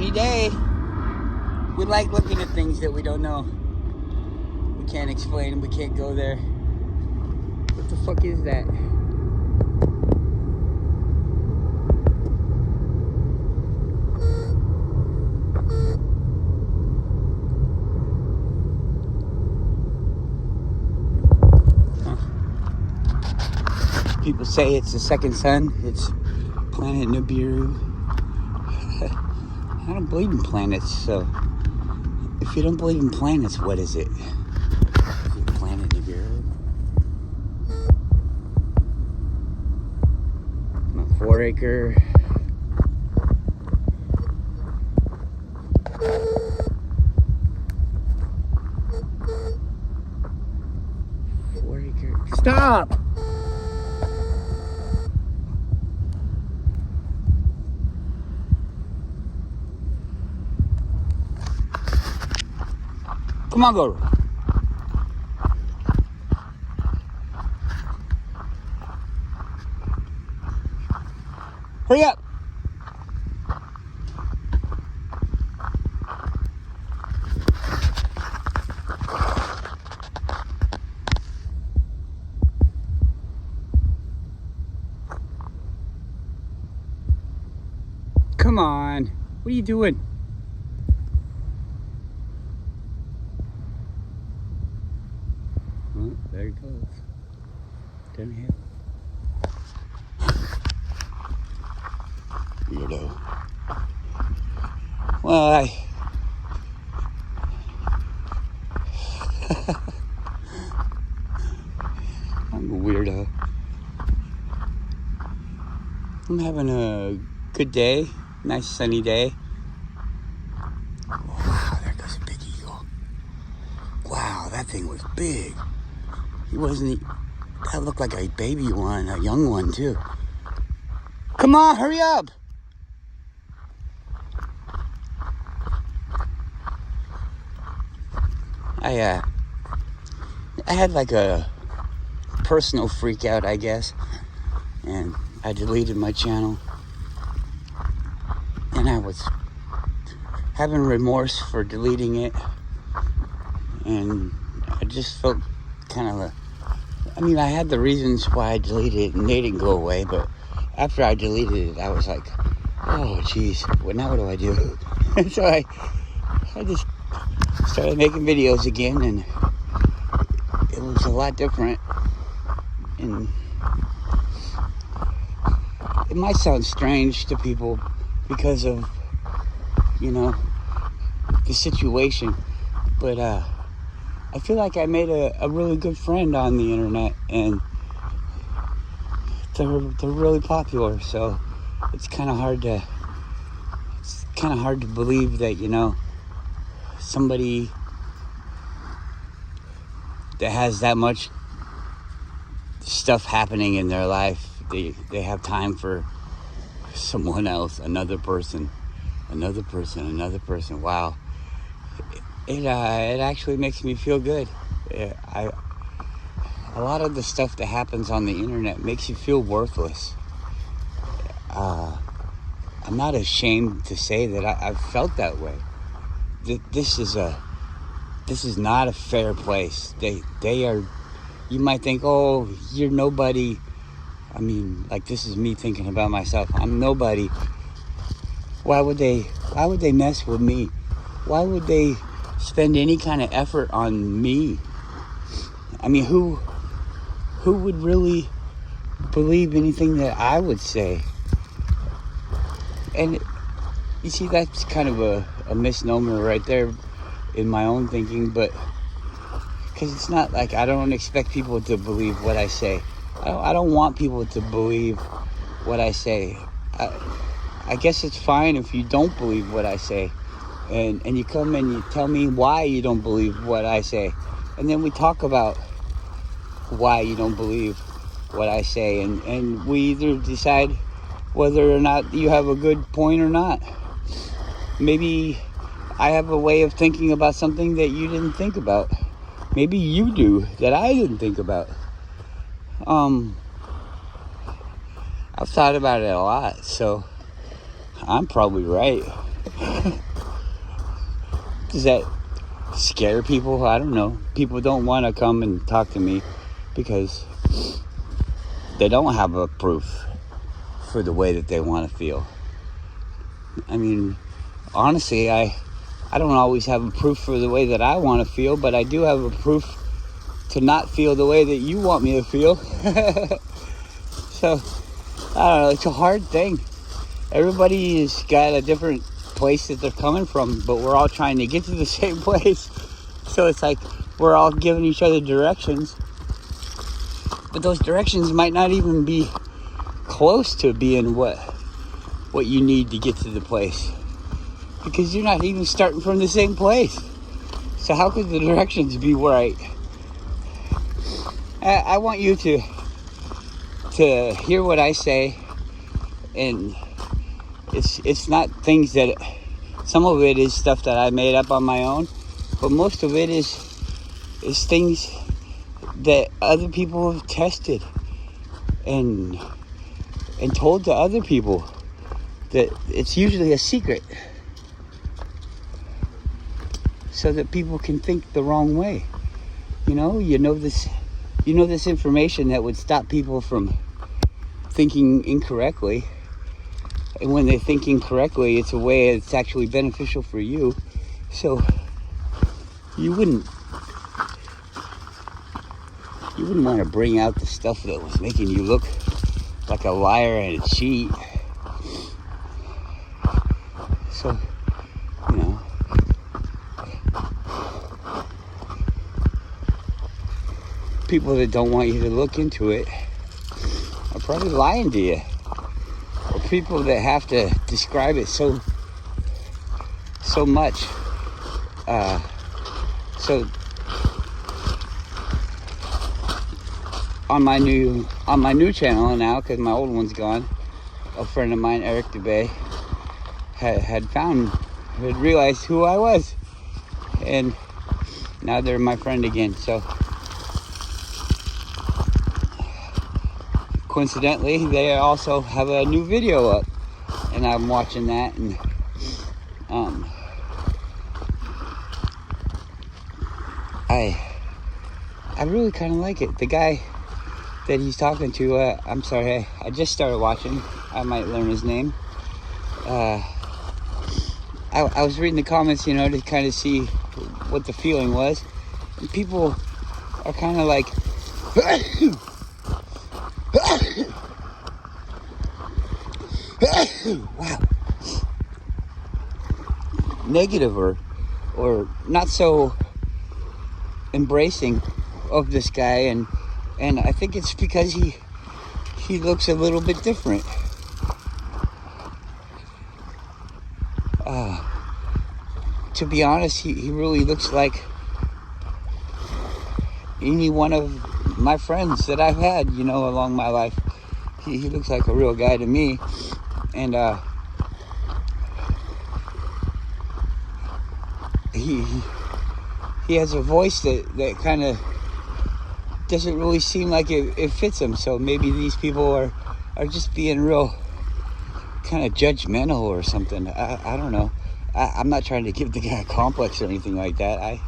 sunny day. We like looking at things that we don't know. We can't explain, we can't go there. What the fuck is that? People say it's the second sun. It's planet Nibiru. I don't believe in planets, so if you don't believe in planets, what is it? Is it planet Nibiru? I'm a 4-acre. Stop! Come on, go. Hurry up. Come on. What are you doing? Oh, there he goes. Down here. Weirdo. Well, I'm a weirdo. I'm having a good day. Nice sunny day. Oh, wow, there goes a big eagle. Wow, that thing was big. That looked like a baby one, a young one too. Come on, hurry up. I had like a personal freak out, I guess, and I deleted my channel, and I was having remorse for deleting it, and I just felt kind of I had the reasons why I deleted it, and they didn't go away, but after I deleted it, I was like, oh, geez, well, now what do I do? And so I just started making videos again, and it was a lot different, and it might sound strange to people because of, the situation, but I feel like I made a really good friend on the internet, and they're really popular, so it's kind of hard to believe that, somebody that has that much stuff happening in their life, they have time for someone else, another person. Wow. It actually makes me feel good. A lot of the stuff that happens on the internet makes you feel worthless. I'm not ashamed to say that I've felt that way. This is not a fair place. They are. You might think, oh, you're nobody. I mean, like, this is me thinking about myself. I'm nobody. Why would they mess with me? Why would they spend any kind of effort on me? I mean, who would really believe anything that I would say? And you see, that's kind of a misnomer right there in my own thinking, but because it's not like I don't expect people to believe what I say. I don't want people to believe what I say. I guess it's fine if you don't believe what I say, and you come and you tell me why you don't believe what I say, and then we talk about why you don't believe what I say, and we either decide whether or not you have a good point or not. Maybe I have a way of thinking about something that you didn't think about. Maybe you do that I didn't think about. I've thought about it a lot, so I'm probably right. Does that scare people? I don't know. People don't want to come and talk to me because they don't have a proof for the way that they want to feel. I mean, honestly, I don't always have a proof for the way that I want to feel, but I do have a proof to not feel the way that you want me to feel. So, I don't know, it's a hard thing. Everybody's got a different place that they're coming from, but we're all trying to get to the same place. So it's like we're all giving each other directions, but those directions might not even be close to being what you need to get to the place, because you're not even starting from the same place. So how could the directions be right? I want you to hear what I say, and it's not things that, some of it is stuff that I made up on my own, but most of it is things that other people have tested and told to other people, that it's usually a secret, so that people can think the wrong way. You know this information that would stop people from thinking incorrectly. And when they think incorrectly, it's a way that's actually beneficial for you. So you wouldn't want to bring out the stuff that was making you look like a liar and a cheat. So, people that don't want you to look into it are probably lying to you. Or people that have to describe it so much. So on my new channel now, because my old one's gone, a friend of mine, Eric DeBay, had realized who I was, and now they're my friend again. So coincidentally, they also have a new video up, and I'm watching that, and I really kind of like it. The guy that he's talking to, I'm sorry, I just started watching. I might learn his name. I was reading the comments, to kind of see what the feeling was. And people are kind of like, wow, negative or not so embracing of this guy, and I think it's because he looks a little bit different. To be honest, he really looks like any one of my friends that I've had, along my life. He looks like a real guy to me, and he has a voice that kind of doesn't really seem like it fits him. So maybe these people are just being real kind of judgmental or something. I don't know. I'm not trying to give the guy a complex or anything like that.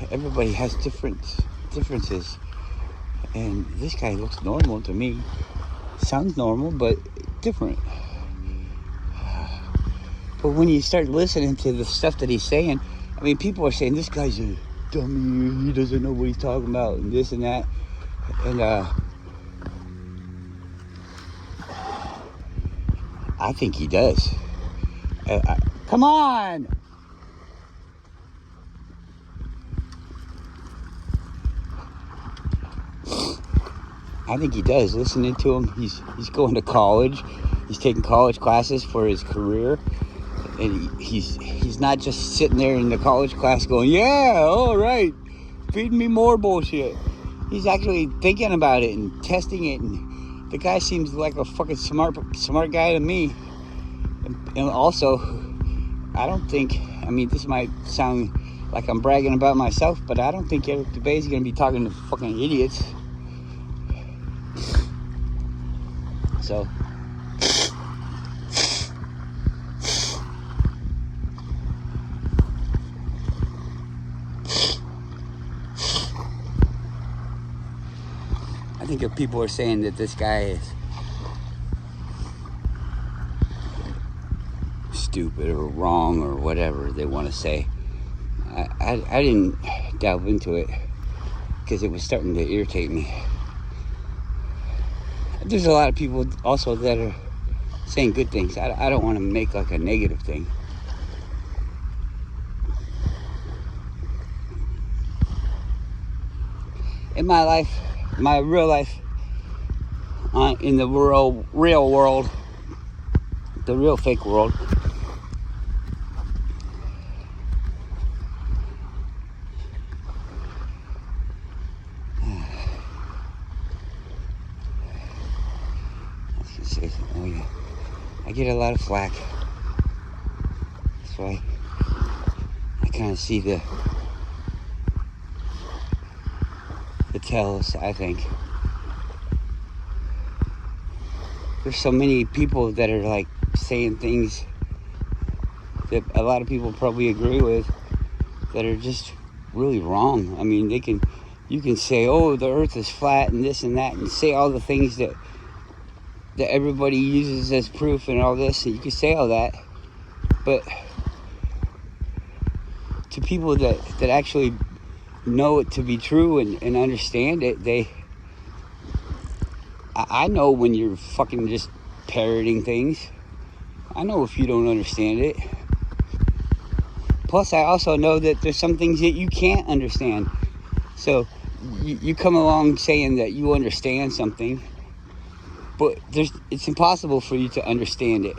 Everybody has differences, and this guy looks normal to me. Sounds normal, but different. But when you start listening to the stuff that he's saying, I mean, people are saying this guy's a dummy, he doesn't know what he's talking about, and this and that, and I think he does. Come on! I think he does. Listening to him, he's going to college. He's taking college classes for his career, and he's not just sitting there in the college class going, "Yeah, all right, feed me more bullshit." He's actually thinking about it and testing it, and the guy seems like a fucking smart guy to me. And also, I don't think, I mean, this might sound like I'm bragging about myself, but I don't think Eric DeBay is going to be talking to fucking idiots. So, I think if people are saying that this guy is stupid or wrong or whatever they want to say, I didn't delve into it because it was starting to irritate me. There's a lot of people also that are saying good things. I don't want to make like a negative thing. In my life, my real life, in the real world, the real fake world, oh yeah, I get a lot of flack. That's why I kind of see the tells, I think. There's so many people that are like saying things that a lot of people probably agree with that are just really wrong. I mean, you can say, oh, the earth is flat and this and that, and say all the things that everybody uses as proof and all this, and you can say all that, but to people that actually know it to be true and understand it, I know when you're fucking just parroting things. I know if you don't understand it. Plus, I also know that there's some things that you can't understand. So you come along saying that you understand something, but it's impossible for you to understand it.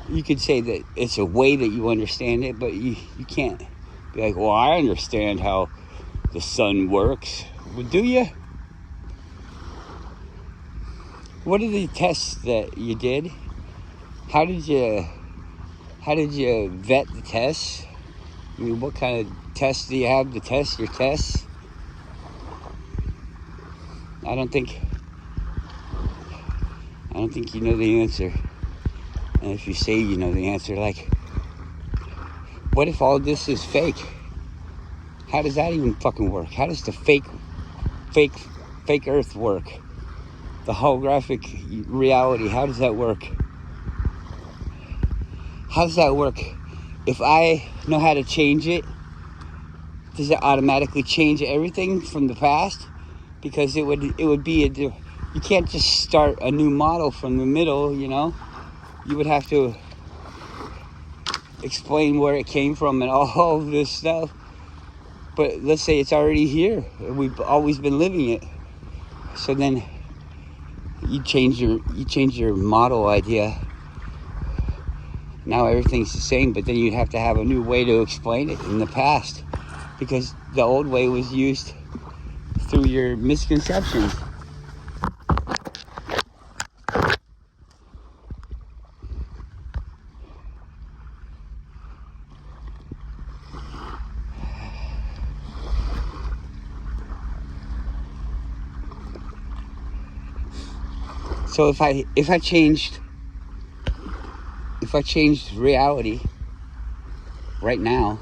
You could say that it's a way that you understand it, but you can't be like, well, I understand how the sun works. Well, do you? What are the tests that you did? How did you vet the tests? I mean, what kind of tests do you have to test your tests? I don't think you know the answer. And if you say you know the answer, like, what if all this is fake? How does that even fucking work? How does the fake earth work? The holographic reality, how does that work? How does that work? If I know how to change it, does it automatically change everything from the past? Because it would be you can't just start a new model from the middle, you know? You would have to explain where it came from and all of this stuff. But let's say it's already here. We've always been living it. So then you change your model idea. Now everything's the same, but then you'd have to have a new way to explain it in the past, because the old way was used through your misconceptions. So if I changed reality right now,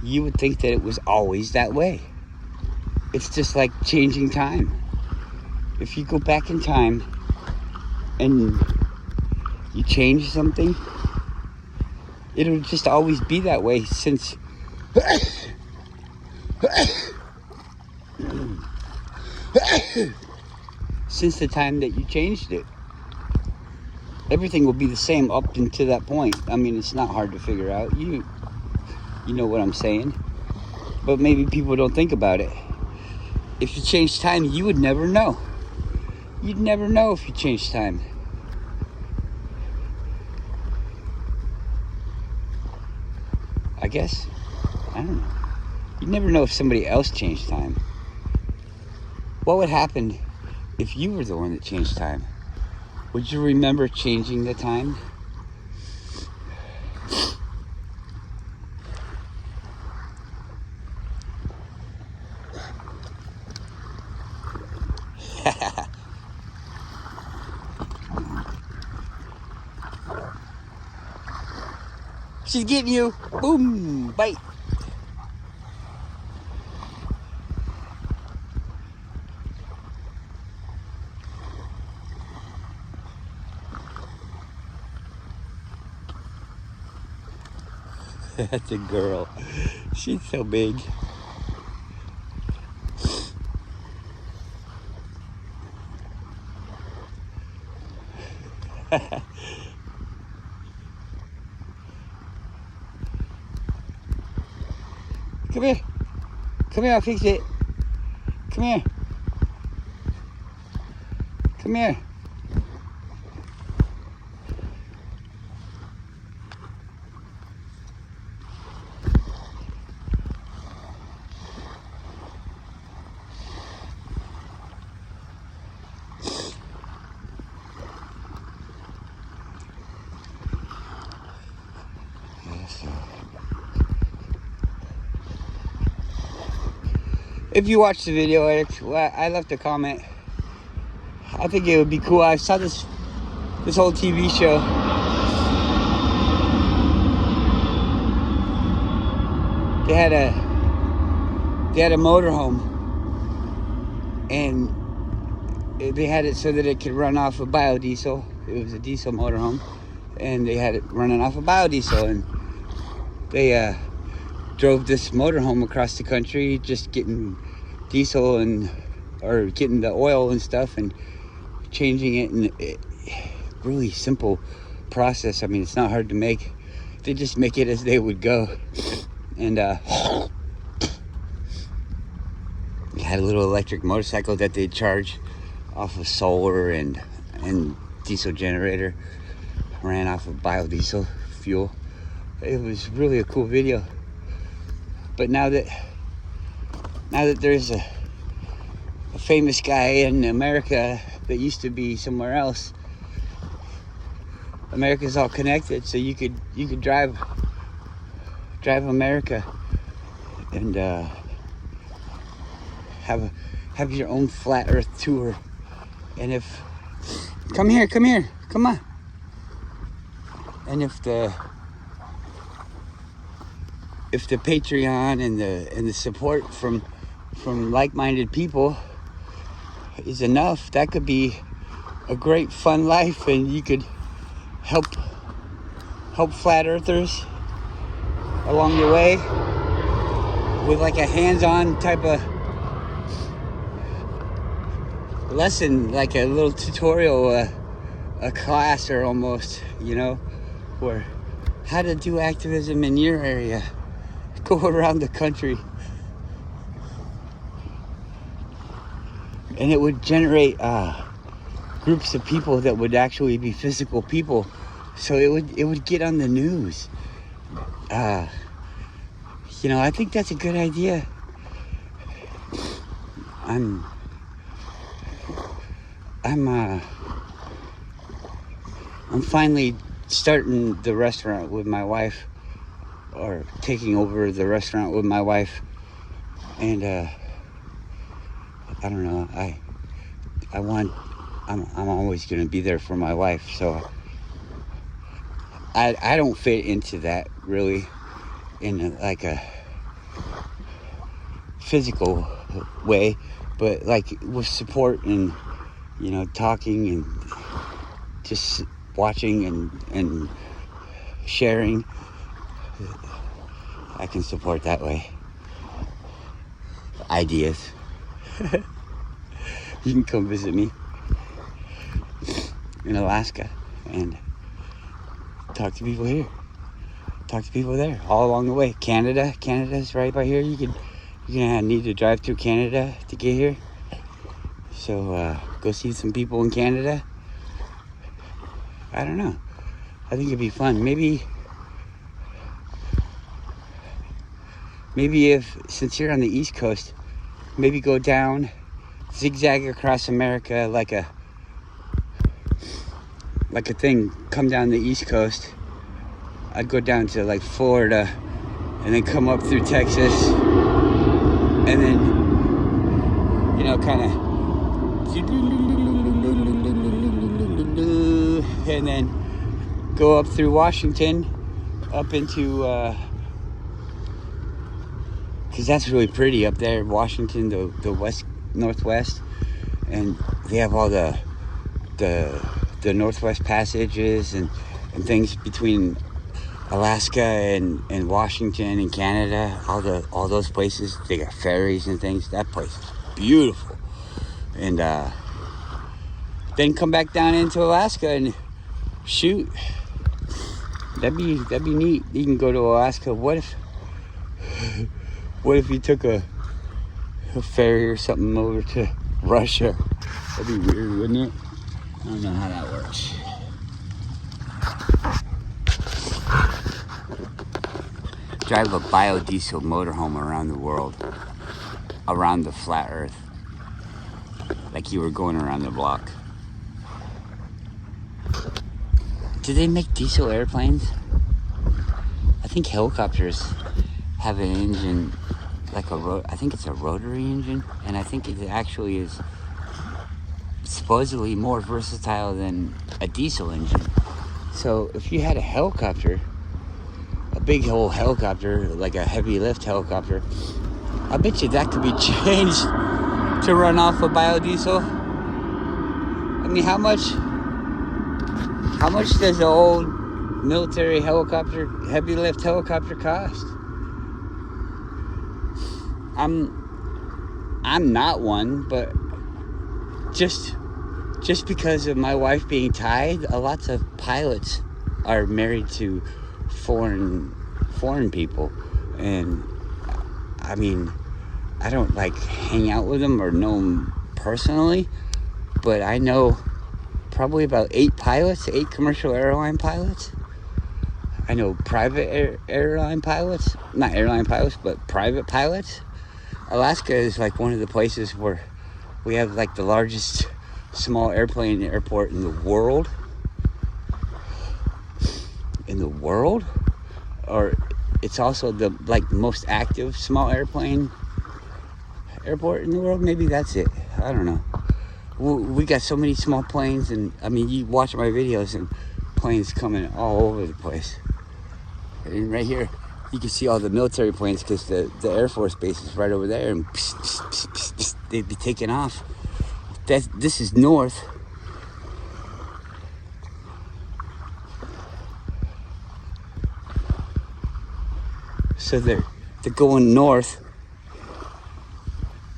you would think that it was always that way. It's just like changing time. If you go back in time and you change something, it'll just always be that way since since the time that you changed it. Everything will be the same up until that point. I mean, it's not hard to figure out. You know what I'm saying. But maybe people don't think about it. If you change time, you would never know. You'd never know if you changed time. I guess. I don't know. You'd never know if somebody else changed time. What would happen if you were the one that changed time? Would you remember changing the time? She's getting you. Boom. Bite. That's a girl. She's so big. Come here. Come here, I'll fix it. Come here. Come here. If you watch the video, Eric, well, I left a comment. I think it would be cool. I saw this whole TV show. They had a motorhome, and they had it so that it could run off of biodiesel. It was a diesel motorhome, and they had it running off of biodiesel, and they drove this motorhome across the country, just getting diesel or getting the oil and stuff and changing it, and really simple process. I mean, it's not hard to make. They just make it as they would go. And they had a little electric motorcycle that they charge off of solar and diesel generator, ran off of biodiesel fuel. It was really a cool video. But now that there's a famous guy in America that used to be somewhere else, America's all connected, so you could drive America and have your own flat Earth tour. And come on. And if the Patreon and the support from like-minded people is enough, that could be a great fun life, and you could help flat earthers along the way with like a hands-on type of lesson, like a little tutorial, a class, or almost, where how to do activism in your area. Go around the country, and it would generate groups of people that would actually be physical people, so it would get on the news. I think that's a good idea. I'm finally starting the restaurant with my wife, or taking over the restaurant with my wife, and I don't know, I'm always gonna be there for my wife, so I don't fit into that really in like a physical way, but like with support and talking and just watching and sharing, I can support that way. Ideas. You can come visit me in Alaska and talk to people here. Talk to people there all along the way. Canada's right by here. You're gonna need to drive through Canada to get here. So go see some people in Canada. I don't know. I think it'd be fun. Maybe since you're on the East Coast, maybe go down, zigzag across America like a thing. Come down the East Coast. I'd go down to like Florida, and then come up through Texas, and then kind of, and then go up through Washington, up into because that's really pretty up there, Washington, the northwest, and they have all the Northwest passages and things between Alaska and Washington and Canada, all those places, they got ferries and things. That place is beautiful. And then come back down into Alaska and shoot. That'd be neat. You can go to Alaska. What if you took a ferry or something over to Russia? That'd be weird, wouldn't it? I don't know how that works. Drive a biodiesel motorhome around the world, around the flat earth, like you were going around the block. Do they make diesel airplanes? I think helicopters have an engine like I think it's a rotary engine, and I think it actually is supposedly more versatile than a diesel engine. So if you had a helicopter, a big old helicopter, like a heavy lift helicopter, I bet you that could be changed to run off of biodiesel. I mean, how much does an old military helicopter, heavy lift helicopter cost? I'm not one, but just because of my wife being Thai, lots of pilots are married to foreign people, and I mean, I don't like hang out with them or know them personally, but I know probably about 8 commercial airline pilots. I know private airline pilots, not airline pilots, but private pilots. Alaska is like one of the places where we have like the largest small airplane airport in the world. Or it's also the like most active small airplane airport in the world. Maybe that's it. I don't know. We got so many small planes, and I mean, you watch my videos and planes coming all over the place. And right here, you can see all the military planes because the Air Force base is right over there, and they'd be taking off. This is north. So they're going north,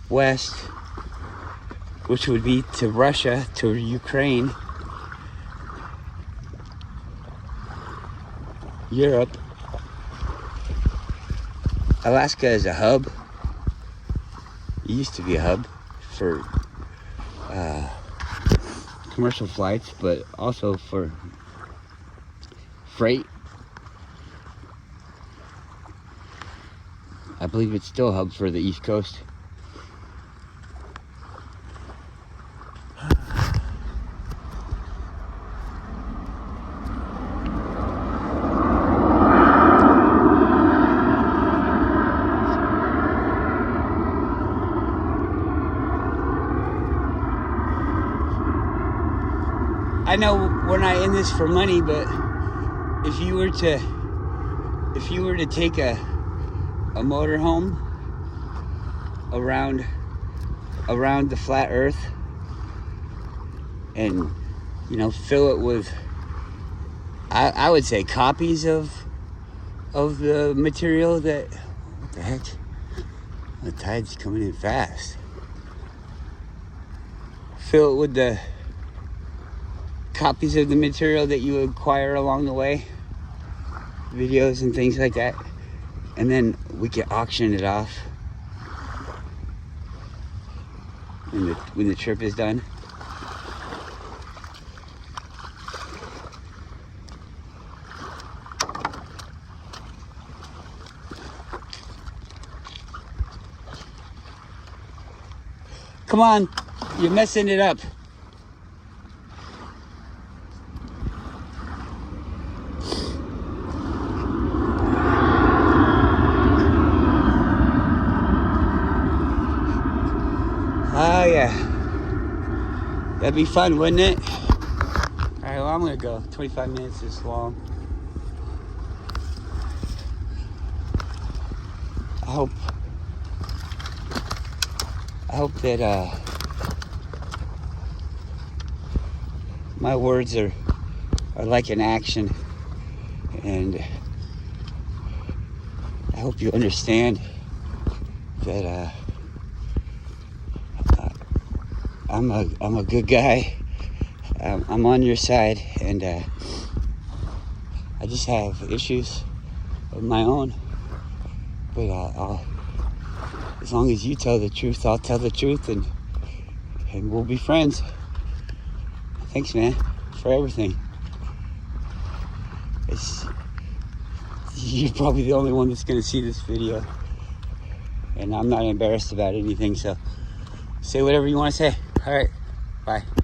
west, which would be to Russia, to Ukraine, Europe. Alaska is a hub. It used to be a hub for commercial flights, but also for freight. I believe it's still a hub for the East Coast. I know we're not in this for money, but if you were to take a motorhome around the flat earth and, you know, fill it with, I would say, copies of the material that, what the heck? The tide's coming in fast. Fill it with the copies of the material that you acquire along the way, videos and things like that, and then we can auction it off when the trip is done. Come on, you're messing it up. Oh yeah, that'd be fun, wouldn't it? All right, well, I'm gonna go. 25 minutes is long. I hope that my words are like an action, and hope you understand that I'm a good guy. I'm on your side, and I just have issues of my own. But as long as you tell the truth, I'll tell the truth, and we'll be friends. Thanks, man, for everything. You're probably the only one that's going to see this video, and I'm not embarrassed about anything, so say whatever you want to say. All right, bye.